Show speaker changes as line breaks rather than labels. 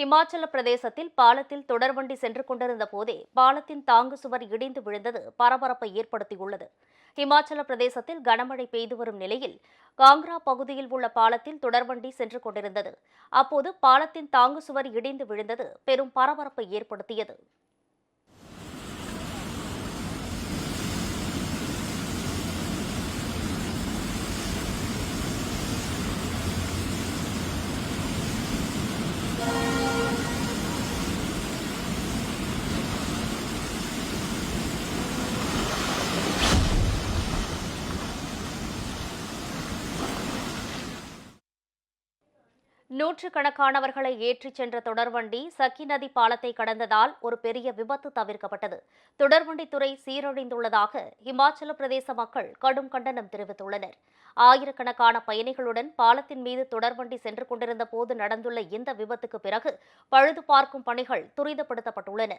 இமாச்சல பிரதேசத்தில் பாலத்தில் தொடர்வண்டி சென்று கொண்டிருந்த போதே பாலத்தின் தாங்கு சுவர் இடிந்து விழுந்தது பரபரப்பை ஏற்படுத்தியுள்ளது. இமாச்சல பிரதேசத்தில் கனமழை பெய்து வரும் நிலையில் காங்க்ரா பகுதியில் உள்ள பாலத்தில் தொடர்வண்டி சென்று கொண்டிருந்தது. அப்போது பாலத்தின் தாங்கு சுவர் இடிந்து விழுந்தது பெரும் பரபரப்பை ஏற்படுத்தியது. நூற்றுக்கணக்கானவர்களை ஏற்றிச் சென்ற தொடர்வண்டி சக்கி நதி பாலத்தை கடந்ததால் ஒரு பெரிய விபத்து தவிர்க்கப்பட்டது. தொடர்வண்டித்துறை சீரழிந்துள்ளதாக இமாச்சல பிரதேச மக்கள் கடும் கண்டனம் தெரிவித்துள்ளனர். ஆயிரக்கணக்கான பயணிகளுடன் பாலத்தின் மீது தொடர்வண்டி சென்று கொண்டிருந்த போது நடந்துள்ள இந்த விபத்துக்கு பிறகு பழுது பார்க்கும் பணிகள் துரிதப்படுத்தப்பட்டுள்ளன.